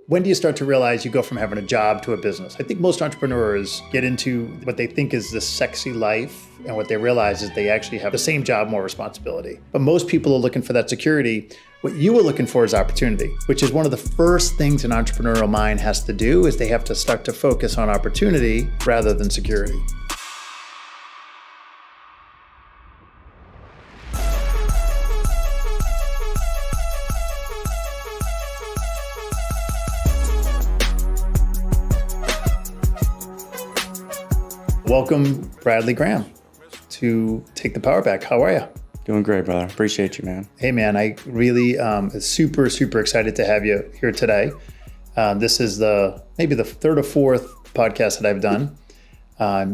When do you start to realize you go from having a job to a business? I think most entrepreneurs get into what they think is this sexy life, and what they realize is they actually have the same job, more responsibility. But most people are looking for that security. What you are looking for is opportunity, which is one of the first things an entrepreneurial mind has to do, is they have to start to focus on opportunity rather than security. Welcome, Bradley Graham, to Take the Power Back. How are you? Doing great, brother. Appreciate you, man. Hey, man, I really am super excited to have you here today. This is maybe the third or fourth podcast that I've done.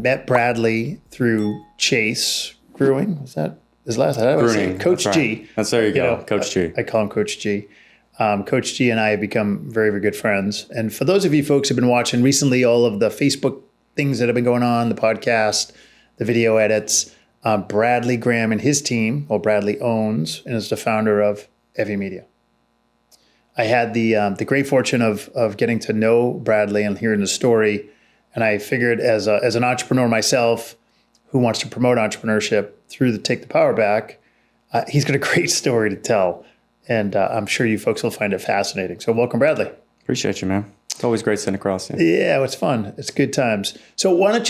Met Bradley through Chase Grewing. Was that his last name? Coach G. Right. There you go, Coach G. I call him Coach G. Coach G and I have become very good friends. And for those of you folks who've been watching recently all of the Facebook things that have been going on, the podcast, the video edits, Bradley Graham and his team, Bradley owns and is the founder of Evy Media. I had the great fortune of getting to know Bradley and hearing the story, and I figured as an entrepreneur myself who wants to promote entrepreneurship through the Take the Power Back, he's got a great story to tell, and I'm sure you folks will find it fascinating. So welcome, Bradley. Appreciate you, man. It's always great sitting across you. Yeah, it's fun. It's good times. So why don't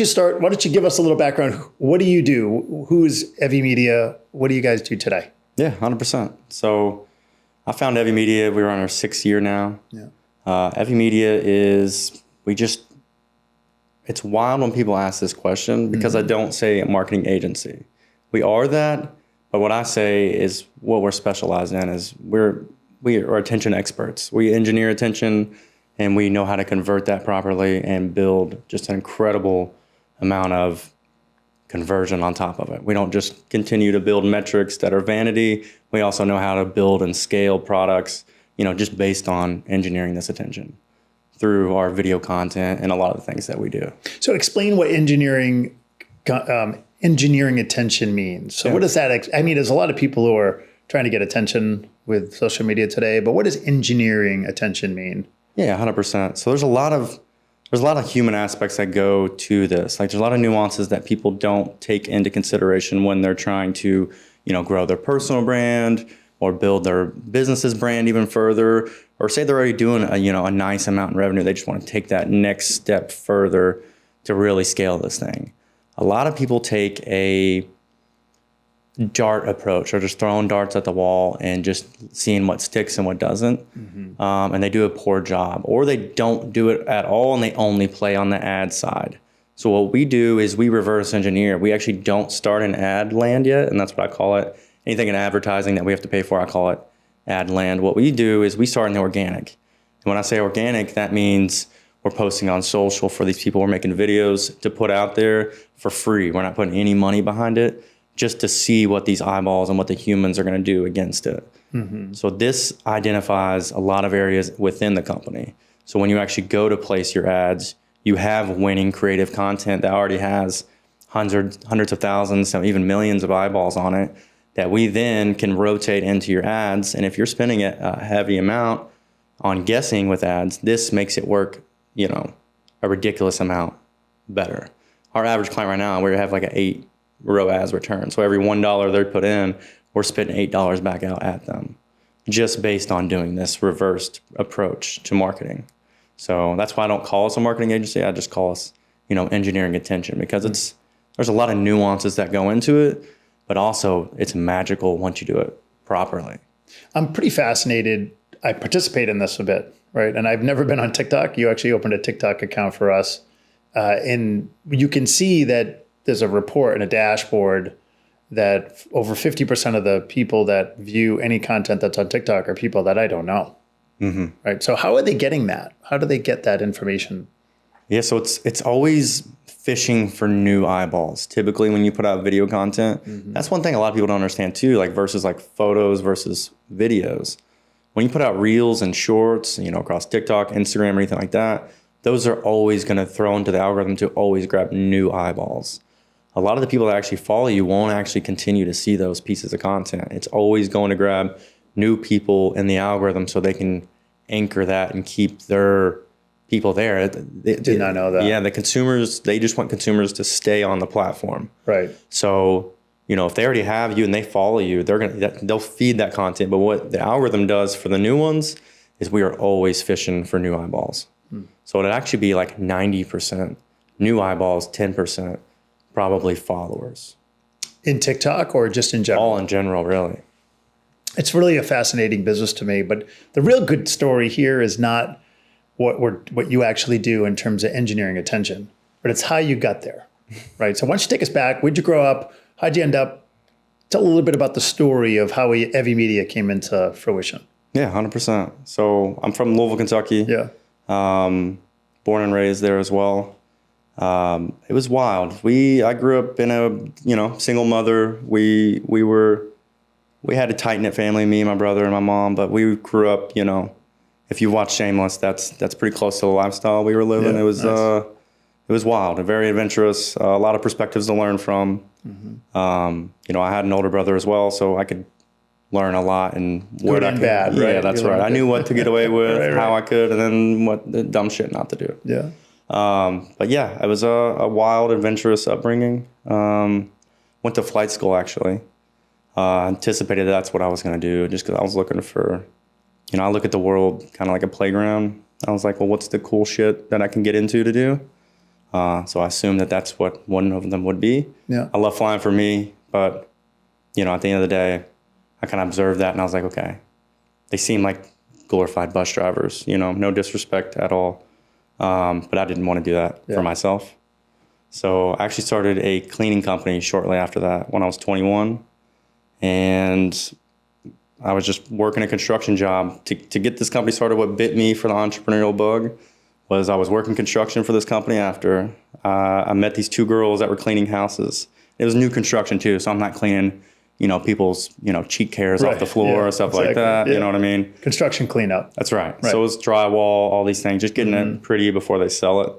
you give us a little background? What do you do? Who's Evy Media? What do you guys do today? Yeah, 100%. So I found Evy Media. We're on our 6th year now. Yeah. Evy Media it's wild when people ask this question because I don't say a marketing agency. We are that, but what I say is what we're specialized in is we are attention experts. We engineer attention, and we know how to convert that properly and build just an incredible amount of conversion on top of it. We don't just continue to build metrics that are vanity. We also know how to build and scale products, just based on engineering this attention through our video content and a lot of the things that we do. So explain what engineering attention means. So what does that, there's a lot of people who are trying to get attention with social media today, but what does engineering attention mean? Yeah, 100%. So there's a lot of human aspects that go to this. Like there's a lot of nuances that people don't take into consideration when they're trying to, grow their personal brand or build their business's brand even further, or say they're already doing a nice amount in revenue. They just want to take that next step further to really scale this thing. A lot of people take a dart approach, or just throwing darts at the wall and just seeing what sticks and what doesn't. And they do a poor job, or they don't do it at all and they only play on the ad side. So what we do is we reverse engineer. We actually don't start in ad land yet, and that's what I call it. Anything in advertising that we have to pay for, I call it ad land. What we do is we start in the organic. And when I say organic, that means we're posting on social for these people. We're making videos to put out there for free. We're not putting any money behind it, just to see what these eyeballs and what the humans are going to do against it. So this identifies a lot of areas within the company. So when you actually go to place your ads, you have winning creative content that already has hundreds of thousands, even millions of eyeballs on it that we then can rotate into your ads. And if you're spending a heavy amount on guessing with ads, this makes it work, a ridiculous amount better. Our average client right now, we have like an 8 ROAS return. So every $1 they put in, we're spitting $8 back out at them, just based on doing this reversed approach to marketing. So that's why I don't call us a marketing agency. I just call us, engineering attention, because there's a lot of nuances that go into it, but also it's magical once you do it properly. I'm pretty fascinated. I participate in this a bit, right? And I've never been on TikTok. You actually opened a TikTok account for us. And you can see that there's a report and a dashboard that over 50% of the people that view any content that's on TikTok are people that I don't know. Right? So how are they getting that? How do they get that information? Yeah, so it's always fishing for new eyeballs. Typically when you put out video content, that's one thing a lot of people don't understand too, versus photos versus videos. When you put out reels and shorts, across TikTok, Instagram, or anything like that, those are always going to throw into the algorithm to always grab new eyeballs. A lot of the people that actually follow you won't actually continue to see those pieces of content. It's always going to grab new people in the algorithm so they can anchor that and keep their people there. Did not know that. Yeah, the consumers, they just want consumers to stay on the platform. Right. So, if they already have you and they follow you, they'll feed that content. But what the algorithm does for the new ones is we are always fishing for new eyeballs. So it'd actually be like 90% new eyeballs, 10% probably followers. In TikTok or just in general? All in general, really. It's really a fascinating business to me. But the real good story here is not what you actually do in terms of engineering attention, but it's how you got there, right? So why don't you take us back? Where'd you grow up? How'd you end up? Tell a little bit about the story of how Evy Media came into fruition. Yeah, 100%. So I'm from Louisville, Kentucky. Yeah. Born and raised there as well. It was wild. I grew up in a, single mother. We had a tight-knit family, me and my brother and my mom, but we grew up, if you watch Shameless, that's pretty close to the lifestyle we were living. Yeah, it was wild and very adventurous, a lot of perspectives to learn from. Mm-hmm. I had an older brother as well, so I could learn a lot and good and bad, right? Yeah, that's right. I knew what to get away with, how I could, and then what the dumb shit not to do. Yeah. But yeah, it was a wild, adventurous upbringing. Went to flight school actually. Anticipated that's what I was going to do just because I was looking for, I look at the world kind of like a playground. I was like, well, what's the cool shit that I can get into to do? So I assumed that's what one of them would be. Yeah. I love flying for me, but, at the end of the day, I kind of observed that and I was like, okay, they seem like glorified bus drivers, no disrespect at all. But I didn't want to do that for myself. So I actually started a cleaning company shortly after that when I was 21. And I was just working a construction job. To get this company started, what bit me for the entrepreneurial bug was I was working construction for this company after I met these two girls that were cleaning houses. It was new construction too, so I'm not cleaning, people's, cheek hairs off the floor or stuff like that. Yeah. You know what I mean? Construction cleanup. That's right. So it was drywall, all these things, just getting it pretty before they sell it.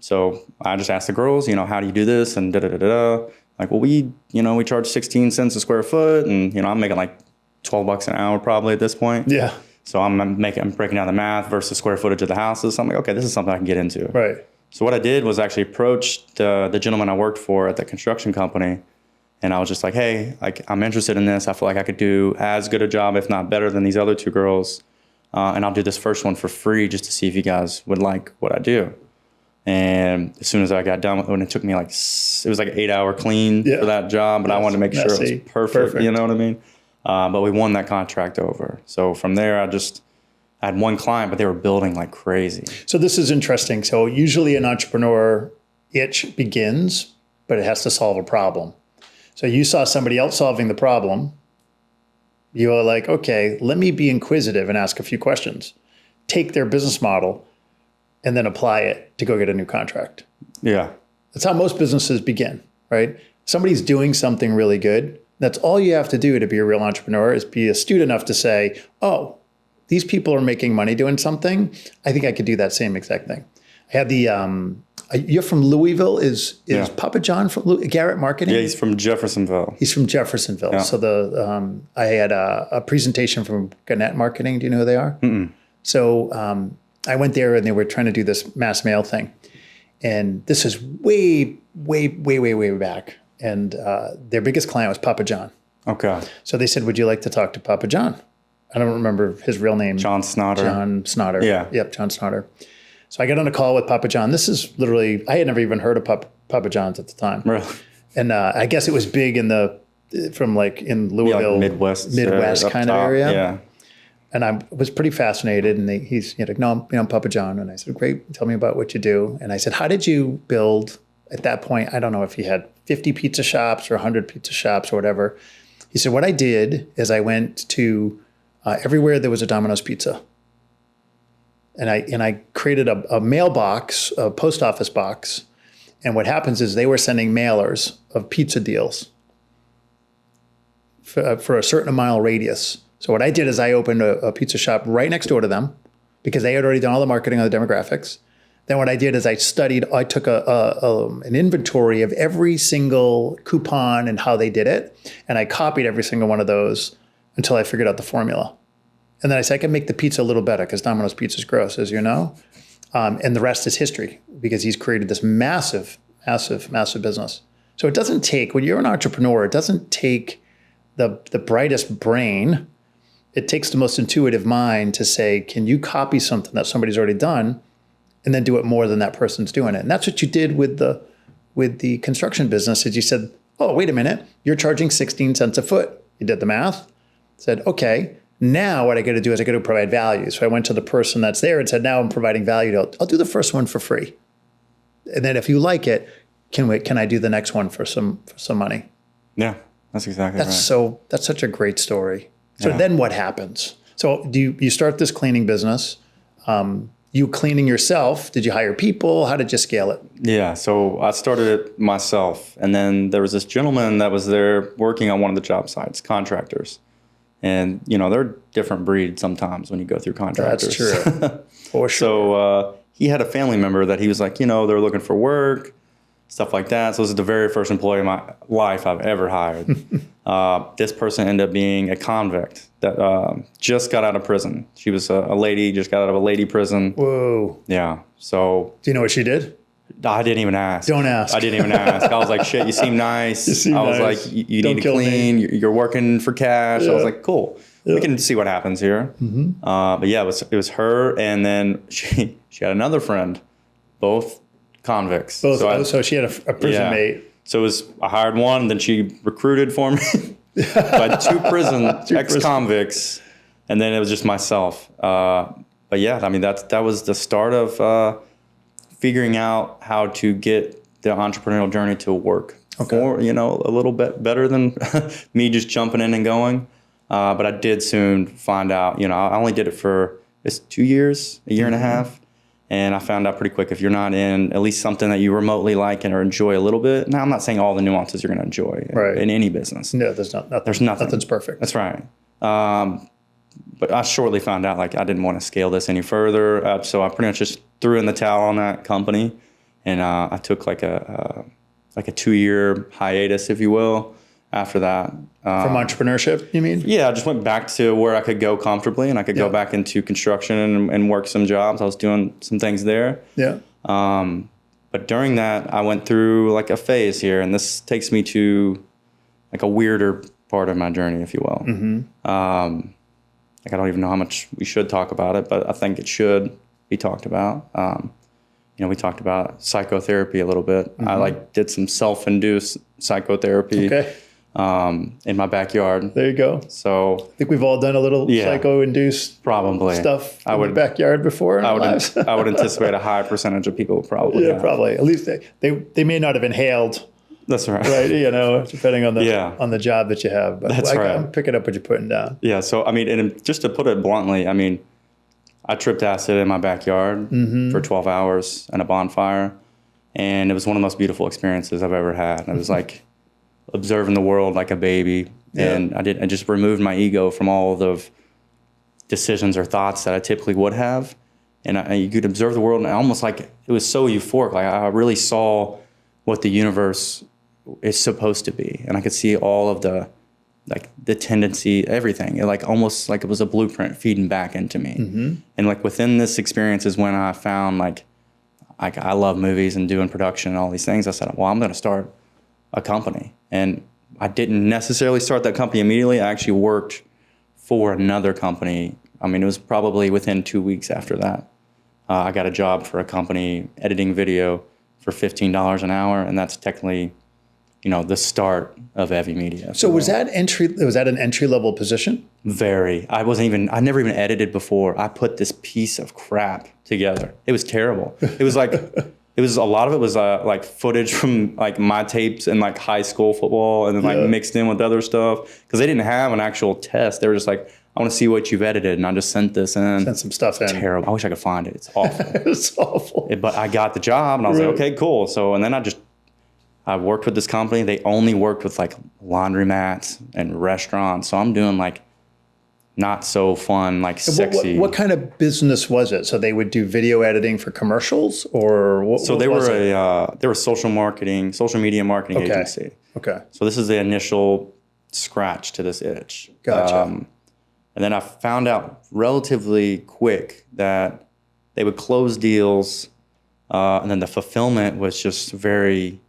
So I just asked the girls, how do you do this? And da-da-da-da-da. Like, well, we charge 16 cents a square foot and, I'm making like $12 an hour probably at this point. Yeah. So I'm breaking down the math versus square footage of the houses. So I'm like, okay, this is something I can get into. Right. So what I did was actually approach the gentleman I worked for at the construction company. And I was just like, hey, I'm interested in this. I feel like I could do as good a job, if not better than these other two girls. And I'll do this first one for free just to see if you guys would like what I do. And as soon as I got done with it, and it took me it was like an 8-hour clean for that job, but I wanted to make sure it was perfect. You know what I mean? But we won that contract over. So from there, I had one client, but they were building like crazy. So this is interesting. So usually an entrepreneur itch begins, but it has to solve a problem. So you saw somebody else solving the problem. You were like, okay, let me be inquisitive and ask a few questions. Take their business model and then apply it to go get a new contract. Yeah. That's how most businesses begin, right? Somebody's doing something really good. That's all you have to do to be a real entrepreneur is be astute enough to say, oh, these people are making money doing something. I think I could do that same exact thing. I had you're from Louisville. Is Papa John from Garrett Marketing? Yeah, he's from Jeffersonville. He's from Jeffersonville. Yeah. So I had a presentation from Gannett Marketing. Do you know who they are? Mm-mm. So I went there and they were trying to do this mass mail thing. And this is way, way, way, way, way back. And their biggest client was Papa John. Okay. So they said, would you like to talk to Papa John? I don't remember his real name. John Snotter. John Snotter. Yeah. Yep, John Snotter. So I got on a call with Papa John. This is literally, I had never even heard of Papa John's at the time. Really? And I guess it was big in Louisville, like Midwest kind of area. Yeah. And I was pretty fascinated. And he's like, no, I'm Papa John. And I said, great, tell me about what you do. And I said, how did you build, at that point, I don't know if he had 50 pizza shops or 100 pizza shops or whatever. He said, what I did is I went to everywhere there was a Domino's pizza. And I created a mailbox, a post office box. And what happens is they were sending mailers of pizza deals for a certain mile radius. So what I did is I opened a pizza shop right next door to them because they had already done all the marketing on the demographics. Then what I did is I took an inventory of every single coupon and how they did it. And I copied every single one of those until I figured out the formula. And then I said, I can make the pizza a little better because Domino's pizza is gross, as you know. And the rest is history because he's created this massive, massive, massive business. So it doesn't take, when you're an entrepreneur, it doesn't take the brightest brain. It takes the most intuitive mind to say, can you copy something that somebody's already done and then do it more than that person's doing it? And that's what you did with the construction business, is you said, oh, wait a minute, you're charging 16 cents a foot. You did the math, said, okay, now what I got to do is I got to provide value. So I went to the person that's there and said, now I'm providing value. I'll do the first one for free. And then if you like it, can I do the next one for some money? Yeah, that's exactly right. That's such a great story. So then what happens? So you start this cleaning business? You cleaning yourself? Did you hire people? How did you scale it? Yeah, so I started it myself. And then there was this gentleman that was there working on one of the job sites, contractors. And, they're different breeds sometimes when you go through contractors. That's true. For sure. So he had a family member that he was like, they're looking for work, stuff like that. So this is the very first employee in my life I've ever hired. This person ended up being a convict that just got out of prison. She was a lady, just got out of a lady prison. Whoa. Yeah. So. Do you know what she did? I didn't even ask. Don't ask. I didn't even ask. I was like, shit, you seem nice. I was like, you need to clean. You're working for cash. Yeah. I was like, cool. Yeah. We can see what happens here. Mm-hmm. But yeah, it was her. And then she had another friend, both convicts. So she had a prison mate. So I hired one, and then she recruited for me. I had two ex-convicts, and then it was just myself. But yeah, that was the start of figuring out how to get the entrepreneurial journey to work for, a little bit better than me just jumping in and going. But I did soon find out, I only did it for 2 years, a year and a half. And I found out pretty quick, if you're not in at least something that you remotely like and or enjoy a little bit. Now, I'm not saying all the nuances you're going to enjoy in any business. No, there's nothing. Nothing's perfect. That's right. But I shortly found out I didn't want to scale this any further. So I pretty much just threw in the towel on that company. And I took like a 2-year hiatus, if you will, after that. From entrepreneurship, you mean? Yeah, I just went back to where I could go comfortably, and I could go back into construction and work some jobs. I was doing some things there. Yeah. But during that, I went through like a phase here, and this takes me to like a weirder part of my journey, if you will. Mm-hmm. I don't even know how much we should talk about it, but I think it should be talked about. We talked about psychotherapy a little bit. Mm-hmm. I did some self-induced psychotherapy in my backyard. There you go. So I think we've all done a little psycho-induced stuff in the backyard before in our lives. I would anticipate a high percentage of people probably. Yeah, probably. At least they may not have inhaled. That's right. Right, depending on the job that you have. But that's right. I'm picking up what you're putting down. Yeah, so and just to put it bluntly, I tripped acid in my backyard for 12 hours in a bonfire, and it was one of the most beautiful experiences I've ever had. And it was like observing the world like a baby, and I just removed my ego from all of the decisions or thoughts that I typically would have, and you could observe the world, and almost like it was so euphoric. Like I really saw what the universe is supposed to be, and I could see all of the tendency, everything, almost like it was a blueprint feeding back into me. Mm-hmm. And within this experience is when I found I love movies and doing production and all these things. I said, well, I'm going to start a company. And I didn't necessarily start that company immediately. I actually worked for another company. It was probably within 2 weeks after that. I got a job for a company editing video for $15 an hour, and that's technically the start of Evy Media. So was that an entry level position? Very. I never even edited before. I put this piece of crap together. It was terrible. It was a lot of it was footage from my tapes in high school football, and then mixed in with other stuff, because they didn't have an actual test. They were just I want to see what you've edited, and I just sent this in. Sent some stuff in. Terrible. I wish I could find it. It's awful. It's awful. But I got the job, and I was like, okay, cool. So, and then I worked with this company. They only worked with laundromats and restaurants. So I'm doing not so fun, sexy. What kind of business was it? So they would do video editing for commercials, or what? So they were a social media marketing agency. Okay. So this is the initial scratch to this itch. Gotcha. And then I found out relatively quick that they would close deals, and then the fulfillment was just very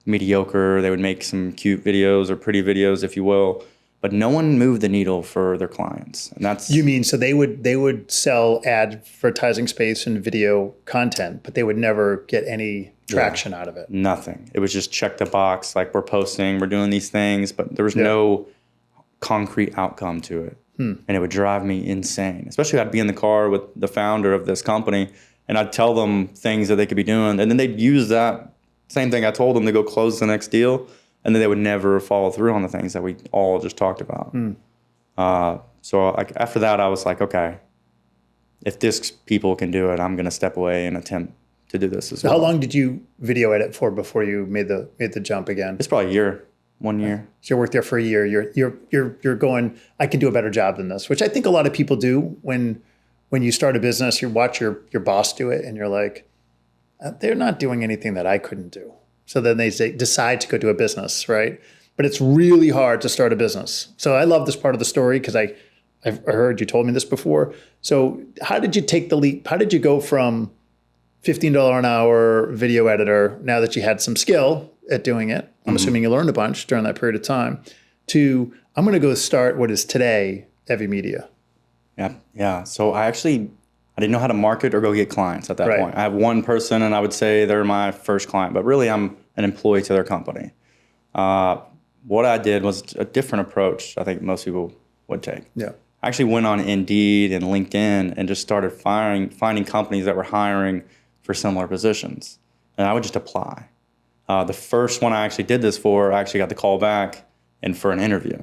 mediocre. They would make some cute videos or pretty videos, if you will, but no one moved the needle for their clients. And that's You mean so they would sell advertising space and video content, but they would never get any traction out of it. nothing. It was just check the box, like we're posting, we're doing these things, but there was no concrete outcome to it. And it would drive me insane. Especially I'd be in the car with the founder of this company and I'd tell them things that they could be doing. And then they'd use that same thing I told them to go close the next deal. And then they would never follow through on the things that we all just talked about. So like after that, I was like, okay, if this people can do it, I'm going to step away and attempt to do this as well. How long did you video edit for before you made the jump again? It's probably a year, 1 year. So you worked there for a year. You're going, I could do a better job than this, which I think a lot of people do when you start a business. You watch your boss do it, and you're like, they're not doing anything that I couldn't do. So then they decide to go do a business, right? But it's really hard to start a business. So I love this part of the story because I've heard you told me this before. So how did you take the leap? How did you go from $15 an hour video editor, now that you had some skill at doing it, I'm assuming you learned a bunch during that period of time, to I'm going to go start what is today Evy Media? Yeah. So I didn't know how to market or go get clients at that point. I have one person and I would say they're my first client, but really I'm an employee to their company. What I did was a different approach I think most people would take. Yeah. I actually went on Indeed and LinkedIn and just started finding companies that were hiring for similar positions. And I would just apply. The first one I actually did this for, I actually got the call back and for an interview.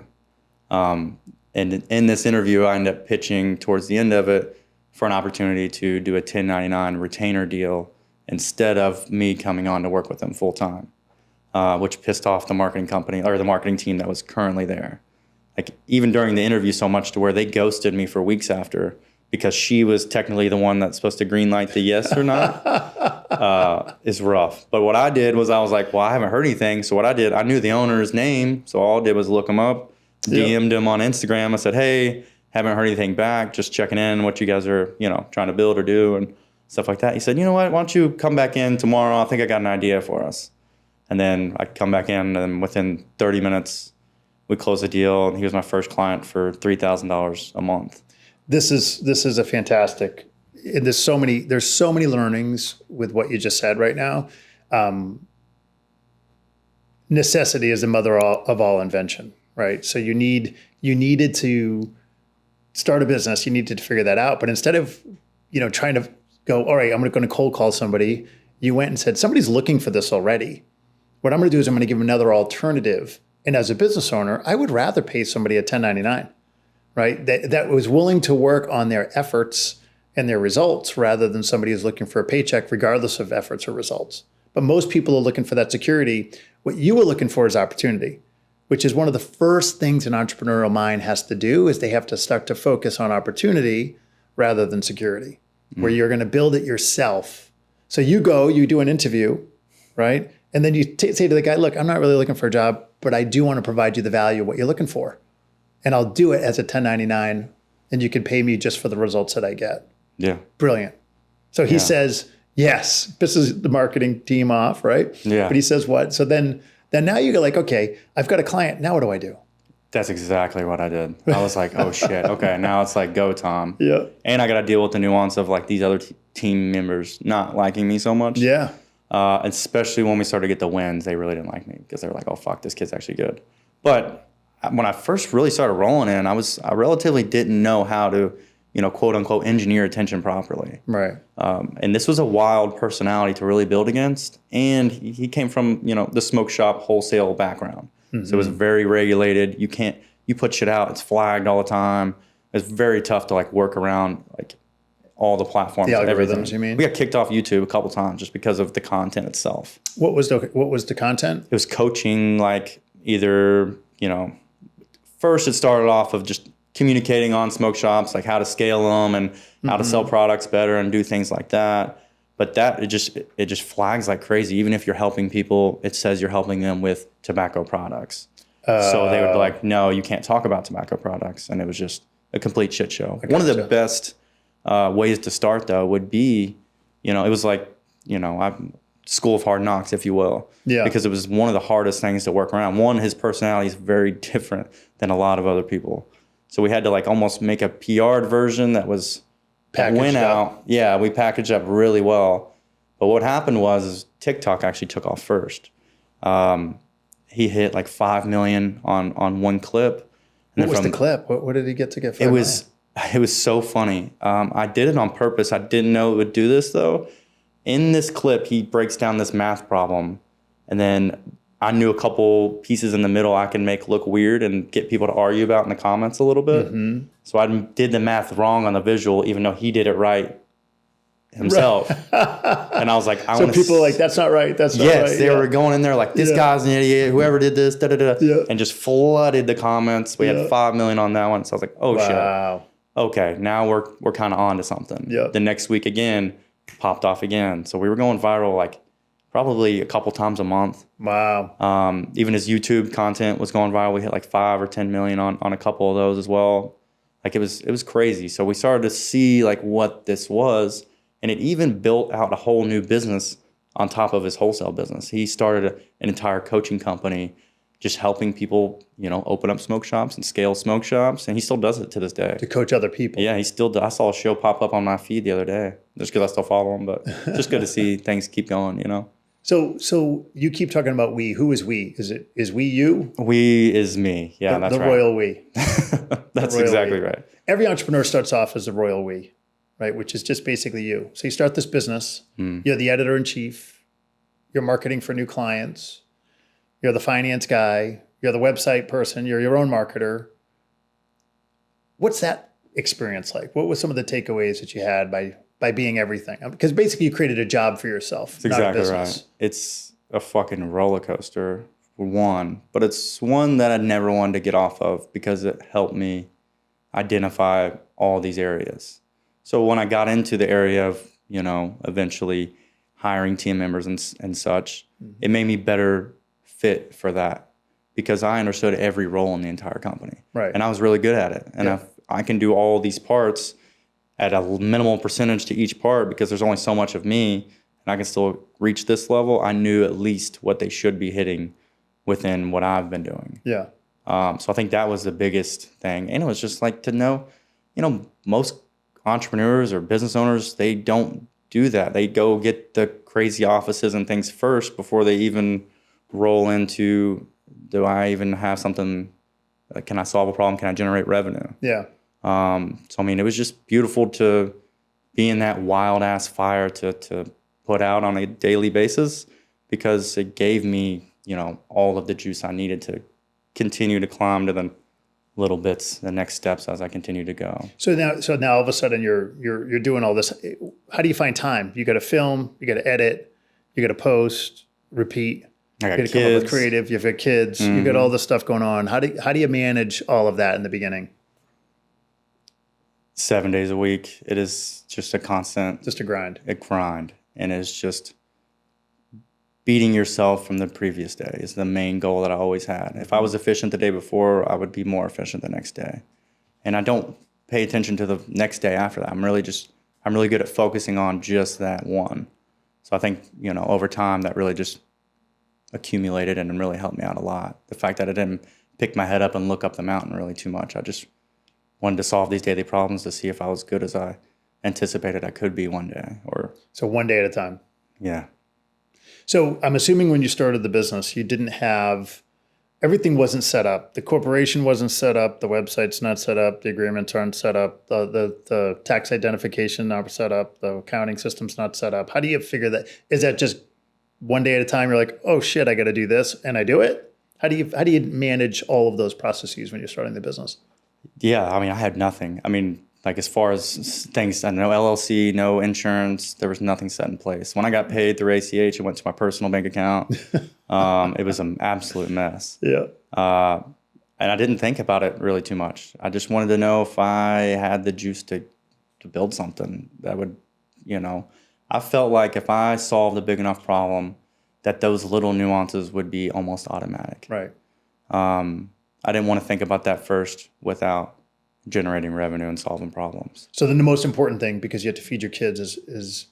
And in this interview, I ended up pitching towards the end of it for an opportunity to do a 1099 retainer deal instead of me coming on to work with them full time, which pissed off the marketing company or the marketing team that was currently there. Like even during the interview so much to where they ghosted me for weeks after because she was technically the one that's supposed to greenlight the yes or not, is rough. But what I did was I was like, well, I haven't heard anything. So what I did, I knew the owner's name. So all I did was look him up, DM'd him on Instagram. I said, hey, haven't heard anything back. Just checking in what you guys are, trying to build or do and stuff like that. He said, you know what, why don't you come back in tomorrow? I think I got an idea for us. And then I come back in and within 30 minutes, we closed the deal. And he was my first client for $3,000 a month. This is a fantastic, and there's so many learnings with what you just said right now. Necessity is the mother of all invention, right? So you needed to start a business, you needed to figure that out. But instead of, trying to go, all right, I'm going to cold call somebody, you went and said, somebody's looking for this already. What I'm going to do is I'm going to give them another alternative. And as a business owner, I would rather pay somebody a 1099. Right? That was willing to work on their efforts and their results rather than somebody who's looking for a paycheck regardless of efforts or results. But most people are looking for that security. What you were looking for is opportunity, which is one of the first things an entrepreneurial mind has to do is they have to start to focus on opportunity rather than security, where you're going to build it yourself. So you do an interview, right? And then you say to the guy, look, I'm not really looking for a job, but I do want to provide you the value of what you're looking for. And I'll do it as a 1099 and you can pay me just for the results that I get. Yeah. Brilliant. So he says, yes, pisses the marketing team off, right? Yeah. But he says what? So then now you go like, okay, I've got a client. Now what do I do? That's exactly what I did. I was like, oh shit. Okay. Now it's like, go Tom. Yeah. And I got to deal with the nuance of like these other team members not liking me so much. Yeah. Especially when we started to get the wins, they really didn't like me because they were like, oh fuck, this kid's actually good. But when I first really started rolling in, I relatively didn't know how to, quote unquote, engineer attention properly. Right. And this was a wild personality to really build against. And he came from, the smoke shop wholesale background. Mm-hmm. So it was very regulated. You put shit out, it's flagged all the time. It's very tough to like work around like all the platforms. The algorithms, everything. you mean? We got kicked off YouTube a couple times just because of the content itself. What was the content? It was coaching, like either, first it started off of just communicating on smoke shops, like how to scale them and how to sell products better and do things like that. But it just flags like crazy. Even if you're helping people, it says you're helping them with tobacco products. So they would be like, no, you can't talk about tobacco products. And it was just a complete shit show. One of the best ways to start, though, would be, it was like, school of hard knocks, if you will. Yeah. Because it was one of the hardest things to work around. One, his personality is very different than a lot of other people. So we had to like almost make a PR'd version that went out. Yeah, we packaged up really well. But what happened was TikTok actually took off first. He hit like 5 million on one clip. And what was the clip? What did he get to get 5 million? It was so funny. I did it on purpose. I didn't know it would do this though. In this clip, he breaks down this math problem, and then I knew a couple pieces in the middle I can make look weird and get people to argue about in the comments a little bit. Mm-hmm. So I did the math wrong on the visual, even though he did it right himself. Right. And I was like, so people like, that's not right. That's not right. Yes, they were going in there like, this guy's an idiot. Whoever did this, and just flooded the comments. We had 5 million on that one. So I was like, oh shit. Okay, now we're kind of on to something. Yep. The next week again, popped off again. So we were going viral like probably a couple times a month. Wow. Even his YouTube content was going viral. We hit like 5 or 10 million on a couple of those as well. Like it was crazy. So we started to see like what this was, and it even built out a whole new business on top of his wholesale business. He started an entire coaching company just helping people, open up smoke shops and scale smoke shops. And he still does it to this day. To coach other people. Yeah, he still does. I saw a show pop up on my feed the other day just because I still follow him. But it's just good to see things keep going, So you keep talking about we. Who is we? Is we you? We is me. Yeah, that's right. The royal we. That's exactly right. Every entrepreneur starts off as the royal we, right? Which is just basically you. So you start this business. You're the editor-in-chief. You're marketing for new clients. You're the finance guy. You're the website person. You're your own marketer. What's that experience like? What were some of the takeaways that you had by being everything? Because basically you created a job for yourself. That's exactly right. It's a fucking roller coaster, for one. But it's one that I never wanted to get off of because it helped me identify all these areas. So when I got into the area of, eventually hiring team members and such, it made me better fit for that because I understood every role in the entire company. Right. And I was really good at it. And if I can do all these parts at a minimal percentage to each part because there's only so much of me and I can still reach this level, I knew at least what they should be hitting within what I've been doing. Yeah. So I think that was the biggest thing. And it was just like to know, most entrepreneurs or business owners, they don't do that. They go get the crazy offices and things first before they even roll into, do I even have something, can I solve a problem? Can I generate revenue? Yeah. So, it was just beautiful to be in that wild ass fire to put out on a daily basis because it gave me, all of the juice I needed to continue to climb to the little bits, the next steps as I continue to go. So now all of a sudden you're doing all this. How do you find time? You got to film, you got to edit, you got to post, repeat. I got you got to kids. come up with creative. You've got kids. You got all this stuff going on. How do you manage all of that in the beginning? 7 days a week. It is just a constant. Just a grind. A grind, and it's just beating yourself from the previous day is the main goal that I always had. If I was efficient the day before, I would be more efficient the next day. And I don't pay attention to the next day after that. I'm really good at focusing on just that one. So I think, over time that really just accumulated and really helped me out a lot. The fact that I didn't pick my head up and look up the mountain really too much. I just wanted to solve these daily problems to see if I was good as I anticipated I could be one day. So one day at a time. Yeah. So I'm assuming when you started the business, you didn't have, everything wasn't set up. The corporation wasn't set up. The website's not set up. The agreements aren't set up. The tax identification not set up. The accounting system's not set up. How do you figure that? Is that just one day at a time? You're like, oh shit, I got to do this, and I do it. How do you manage all of those processes when you're starting the business? Yeah, I had nothing. Like as far as things, no LLC, no insurance, there was nothing set in place. When I got paid through ACH, it went to my personal bank account. It was an absolute mess. Yeah. And I didn't think about it really too much. I just wanted to know if I had the juice to build something that would, I felt like if I solved a big enough problem, that those little nuances would be almost automatic. Right. I didn't want to think about that first without generating revenue and solving problems. So then the most important thing, because you have to feed your kids, is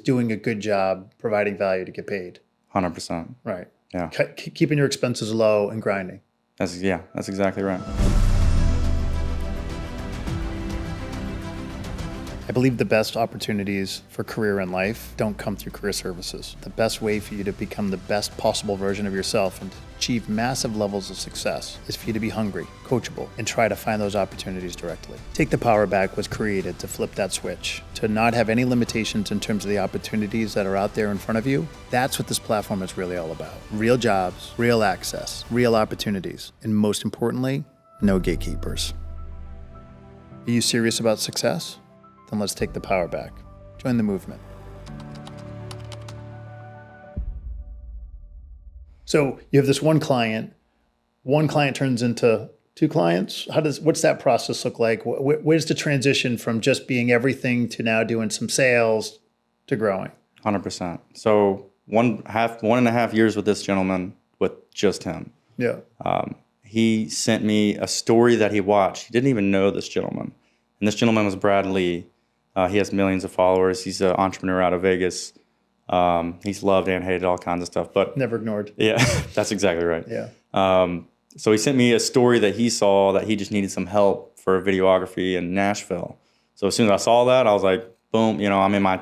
doing a good job providing value to get paid. 100%. Right. Yeah. Keeping your expenses low and grinding. That's exactly right. I believe the best opportunities for career in life don't come through career services. The best way for you to become the best possible version of yourself and to achieve massive levels of success is for you to be hungry, coachable, and try to find those opportunities directly. Take the Power Back was created to flip that switch, to not have any limitations in terms of the opportunities that are out there in front of you. That's what this platform is really all about. Real jobs, real access, real opportunities, and most importantly, no gatekeepers. Are you serious about success? Then let's take the power back. Join the movement. So you have this one client turns into two clients. What's that process look like? Where's the transition from just being everything to now doing some sales to growing? 100%. So 1.5 years with this gentleman, with just him. Yeah. He sent me a story that he watched. He didn't even know this gentleman. And this gentleman was Brad Lee. He has millions of followers. He's an entrepreneur out of Vegas. He's loved and hated all kinds of stuff, but Never ignored. yeah, that's exactly right. Yeah. So he sent me a story that he saw that he just needed some help for videography in Nashville. So as soon as I saw that, I was like, boom, I'm in my,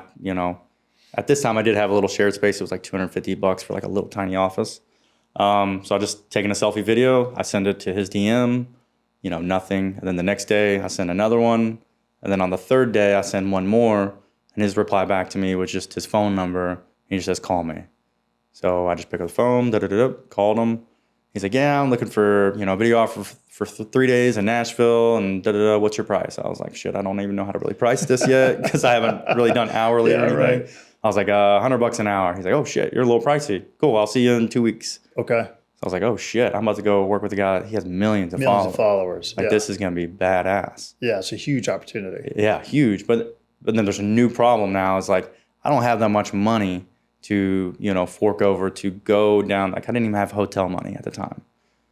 at this time I did have a little shared space. It was like $250 for like a little tiny office. So I just taken a selfie video. I send it to his DM, nothing. And then the next day I send another one. And then on the third day, I send one more, and his reply back to me was just his phone number. He just says, call me. So I just pick up the phone, called him. He's like, yeah, I'm looking for, a video offer for 3 days in Nashville, and what's your price? I was like, shit, I don't even know how to really price this yet because I haven't really done hourly or anything. Right. I was like, $100 an hour. He's like, oh shit, you're a little pricey. Cool, I'll see you in 2 weeks. Okay. I was like, oh shit, I'm about to go work with a guy. He has millions of followers. Like this is going to be badass. Yeah, it's a huge opportunity. Yeah, huge. But then there's a new problem now. It's like, I don't have that much money to, fork over to go down. Like I didn't even have hotel money at the time.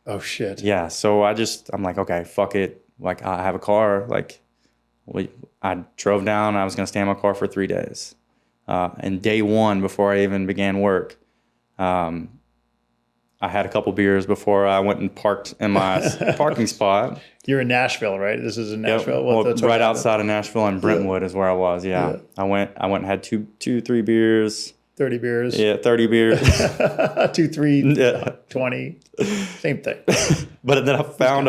Oh shit. Yeah. So I'm like, okay, fuck it. Like I have a car. Like I drove down. I was going to stay in my car for 3 days. And day one, before I even began work, I had a couple beers before I went and parked in my parking spot. You're in Nashville, right? This is in Nashville? Yep. Well, right outside of Nashville and Brentwood is where I was. Yeah. I went and had 3 beers. 30 beers. Yeah, 30 beers. 2, 3, 20. Same thing. But then I found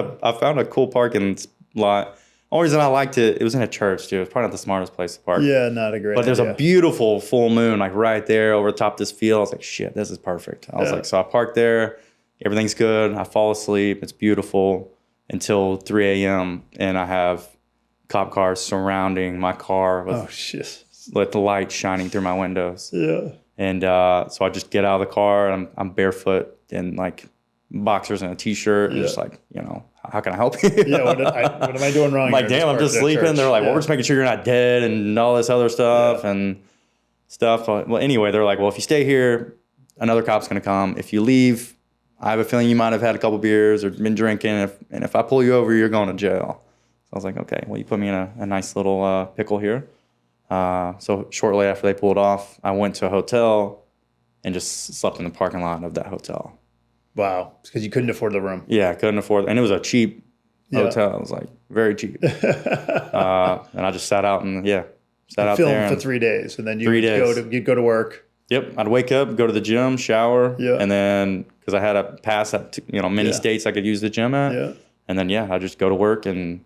a cool parking lot. The only reason I liked it was in a church, too. It's probably not the smartest place to park. Yeah, not a great But there's idea. a beautiful full moon, like right there over the top of this field. I was like, shit, this is perfect. I was like, so I parked there. Everything's good. I fall asleep. It's beautiful until 3 a.m. And I have cop cars surrounding my car with the light shining through my windows. Yeah. And so I just get out of the car. And I'm barefoot in like boxers and a t-shirt. And just like, how can I help you? Yeah, what am I doing wrong? I'm like, damn, I'm just sleeping. They're like, well, we're just making sure you're not dead and all this other stuff and stuff. Well, anyway, they're like, well, if you stay here, another cop's going to come. If you leave, I have a feeling you might have had a couple beers or been drinking. And if I pull you over, you're going to jail. So I was like, okay, well, you put me in a nice little pickle here. So shortly after they pulled off, I went to a hotel and just slept in the parking lot of that hotel. Wow. Because you couldn't afford the room. Yeah, I couldn't afford it. And it was a cheap hotel. It was like very cheap. And I just sat out and sat out there. For 3 days. And then you'd go to work. Yep. I'd wake up, go to the gym, shower. Yeah. And then, because I had a pass at, many states I could use the gym at. Yeah. And then, I'd just go to work. And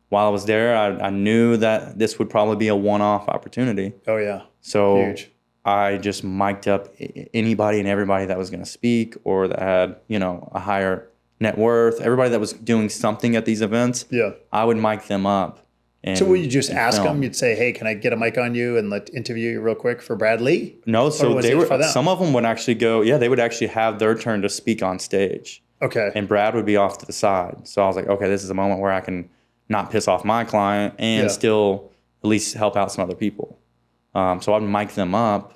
while I was there, I knew that this would probably be a one-off opportunity. Oh, yeah. So huge. I just mic'd up anybody and everybody that was going to speak or that had, a higher net worth. Everybody that was doing something at these events, I would mic them up. So would you just ask them? You'd say, hey, can I get a mic on you and let interview you real quick for Brad Lee? No, so some of them would actually go, they would actually have their turn to speak on stage. Okay. And Brad would be off to the side. So I was like, okay, this is a moment where I can not piss off my client and still at least help out some other people. So I'd mic them up.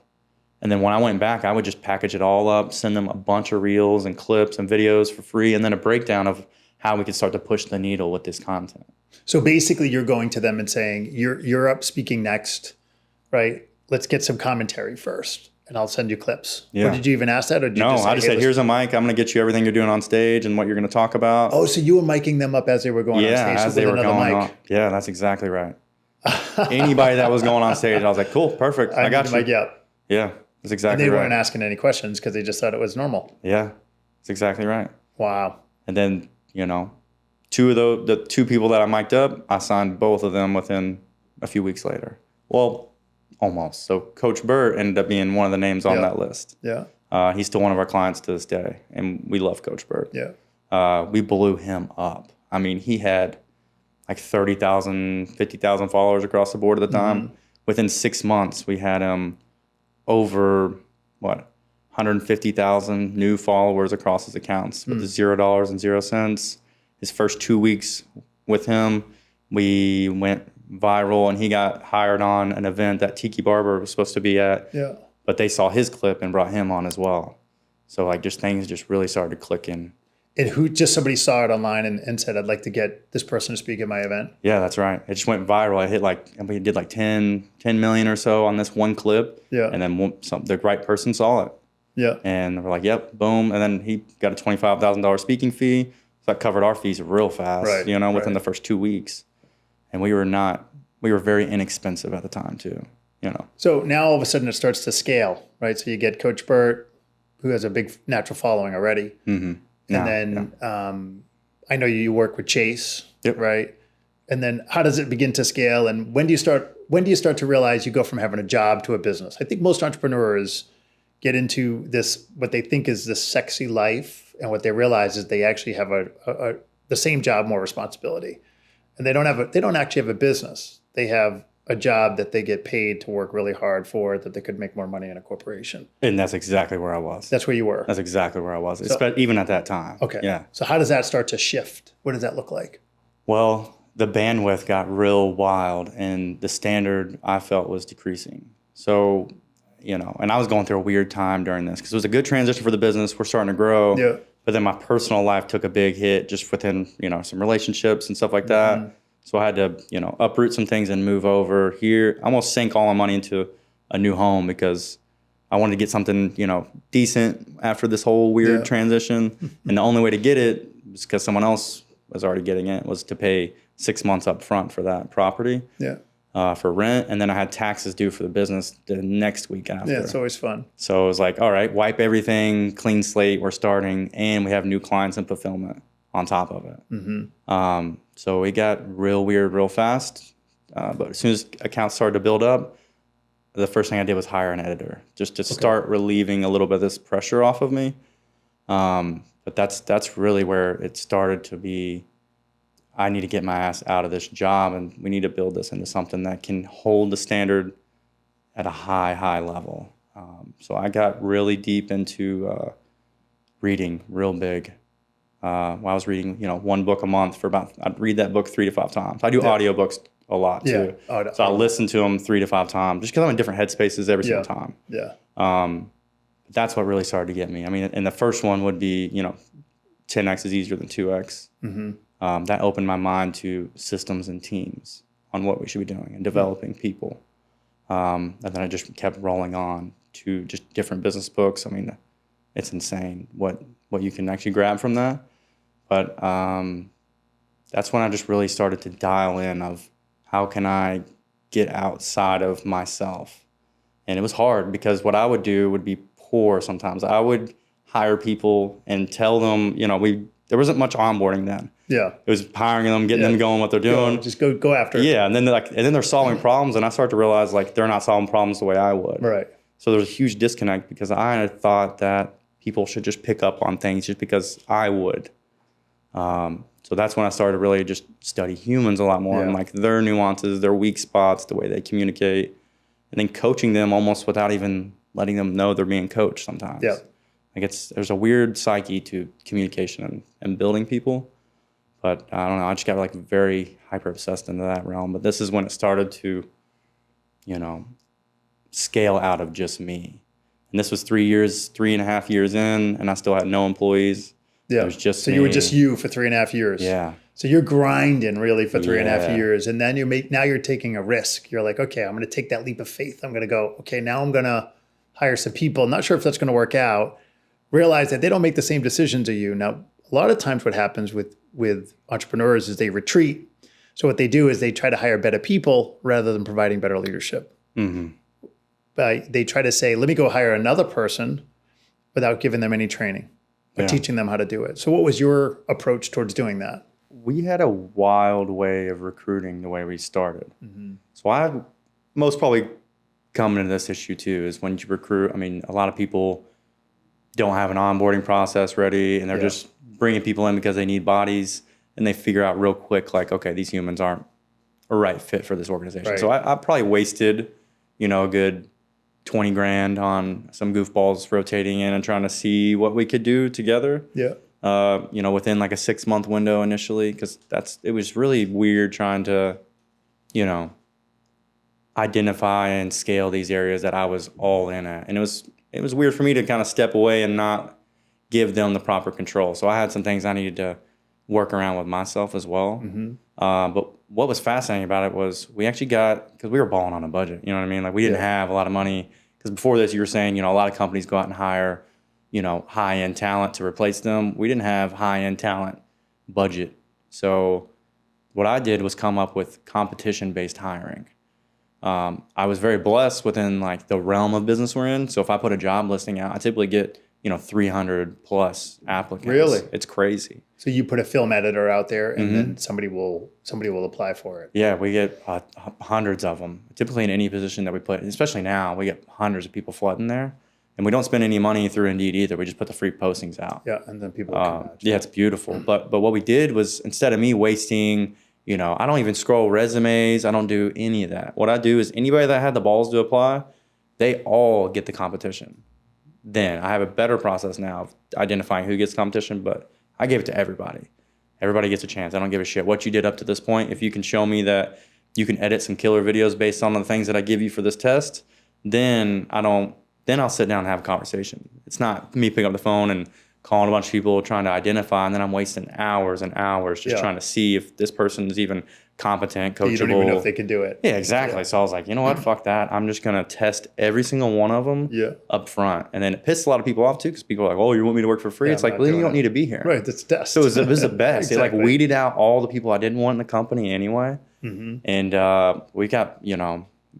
And then when I went back, I would just package it all up, send them a bunch of reels and clips and videos for free, and then a breakdown of how we could start to push the needle with this content. So basically you're going to them and saying, you're up speaking next, right? Let's get some commentary first and I'll send you clips. Yeah. Or did you even ask that? Or did you No, just say, I just said, here's a mic. I'm going to get you everything you're doing on stage and what you're going to talk about. Oh, so you were miking them up as they were going on stage. As they were going on. Yeah, that's exactly right. Anybody that was going on stage, I was like, cool, perfect. I got you. Yeah, that's exactly right. And they weren't asking any questions because they just thought it was normal. Yeah, that's exactly right. Wow. And then, the two people that I mic'd up, I signed both of them within a few weeks later. Well, almost. So Coach Burt ended up being one of the names on that list. Yeah. He's still one of our clients to this day, and we love Coach Burt. Yeah. We blew him up. I mean, he had like 30,000, 50,000 followers across the board at the time. Within 6 months, we had him over, 150,000 new followers across his accounts with the $0 and 0 cents. His first 2 weeks with him, we went viral, and he got hired on an event that Tiki Barber was supposed to be at. Yeah. But they saw his clip and brought him on as well. So things just really started clicking. And somebody saw it online and said, I'd like to get this person to speak at my event? Yeah, that's right. It just went viral. I hit we did 10 million or so on this one clip. Yeah. And then the right person saw it. Yeah. And we're like, yep, boom. And then he got a $25,000 speaking fee. So that covered our fees real fast, within the first 2 weeks. And we were very inexpensive at the time too, So now all of a sudden it starts to scale, right? So you get Coach Burt, who has a big natural following already. Mm-hmm. And then I know you work with Chase, right? And then how does it begin to scale? And when do you start to realize you go from having a job to a business? I think most entrepreneurs get into this, what they think is this sexy life. And what they realize is they actually have the same job, more responsibility. And they don't actually have a business. They have a job that they get paid to work really hard for, that they could make more money in a corporation. And that's exactly where I was. That's where you were. That's exactly where I was, even at that time. Okay. Yeah. So how does that start to shift? What does that look like? Well, the bandwidth got real wild, and the standard I felt was decreasing. So, and I was going through a weird time during this because it was a good transition for the business. We're starting to grow. Yeah. But then my personal life took a big hit just within, some relationships and stuff like that. So I had to, uproot some things and move over here. I almost sank all my money into a new home because I wanted to get something, decent after this whole weird transition. And the only way to get it was because someone else was already getting it, was to pay 6 months up front for that property. Yeah. For rent. And then I had taxes due for the business the next week after. Yeah, it's always fun. So it was like, all right, wipe everything, clean slate, we're starting, and we have new clients and fulfillment on top of it. So it got real weird real fast. But as soon as accounts started to build up, the first thing I did was hire an editor, just to start relieving a little bit of this pressure off of me. But that's really where it started to be, I need to get my ass out of this job, and we need to build this into something that can hold the standard at a high level. So I got really deep into reading real big. While I was reading, one book a month I'd read that book 3 to 5 times. I do audiobooks a lot too. So I listen to them 3 to 5 times just because I'm in different headspaces every single time. Yeah. That's what really started to get me. I mean, and the first one would be, 10x is easier than 2x. That opened my mind to systems and teams on what we should be doing and developing people. And then I just kept rolling on to just different business books. I mean, it's insane what you can actually grab from that. But that's when I just really started to dial in of how can I get outside of myself. And it was hard because what I would do would be poor sometimes. I would hire people and tell them, there wasn't much onboarding then. Yeah. It was hiring them, getting them going what they're doing. Just go after it. Yeah. And then they're solving problems, and I start to realize they're not solving problems the way I would. Right. So there's a huge disconnect because I had thought that people should just pick up on things just because I would. So that's when I started to really just study humans a lot more and their nuances, their weak spots, the way they communicate, and then coaching them almost without even letting them know they're being coached sometimes. Yeah. There's a weird psyche to communication and building people, but I don't know. I just got very hyper obsessed into that realm. But this is when it started to, scale out of just me. And this was 3.5 years in, and I still had no employees. Yeah. It was just so me. you were just you for 3.5 years. Yeah. So you're grinding really for 3.5 Yeah. years, and then now you're taking a risk. You're like, okay, I'm going to take that leap of faith. I'm going to go, okay, now I'm going to hire some people. Not sure if that's going to work out. Realize that they don't make the same decisions as you. Now, a lot of times what happens with entrepreneurs is they retreat. So what they do is they try to hire better people rather than providing better leadership. Mm-hmm. They try to say, let me go hire another person without giving them any training or teaching them how to do it. So what was your approach towards doing that? We had a wild way of recruiting the way we started. Mm-hmm. So I most probably coming into this issue too is when you recruit, I mean, a lot of people don't have an onboarding process ready and they're just bringing people in because they need bodies, and they figure out real quick, like, okay, these humans aren't a right fit for this organization. Right. So I probably wasted, a good 20 grand on some goofballs rotating in and trying to see what we could do together. Yeah. Within like a 6-month window initially, because it was really weird trying to, identify and scale these areas that I was all in at. And it was weird for me to kind of step away and not give them the proper control. So I had some things I needed to work around with myself as well. Mm-hmm. But what was fascinating about it was we actually because we were balling on a budget, you know what I mean? Like we didn't have a lot of money. Because before this, you were saying, a lot of companies go out and hire, high-end talent to replace them. We didn't have high-end talent budget. So what I did was come up with competition-based hiring. I was very blessed within like the realm of business we're in. So if I put a job listing out, I typically get 300 plus applicants. Really? It's crazy. So you put a film editor out there, and then somebody will apply for it. Yeah, we get hundreds of them. Typically in any position that we put, especially now, we get hundreds of people flooding there. And we don't spend any money through Indeed either. We just put the free postings out. Yeah, and then people come out. Yeah, it's beautiful. But what we did was, instead of me wasting, I don't even scroll resumes. I don't do any of that. What I do is anybody that had the balls to apply, they all get the competition. Then I have a better process now of identifying who gets competition, but I gave it to everybody. Everybody gets a chance. I don't give a shit what you did up to this point. If you can show me that you can edit some killer videos based on the things that I give you for this test, then I'll sit down and have a conversation. It's not me picking up the phone and calling a bunch of people trying to identify, and then I'm wasting hours and hours just trying to see if this person is even competent, coachable. You don't even know if they can do it. Yeah, exactly. Yeah. So I was like, you know what? Fuck that. I'm just going to test every single one of them up front. And then it pissed a lot of people off too, because people are like, oh, you want me to work for free? It's like, well, you don't need to be here. Right, that's a test. So it was the best. Exactly. It like weeded out all the people I didn't want in the company anyway. Mm-hmm. And we got,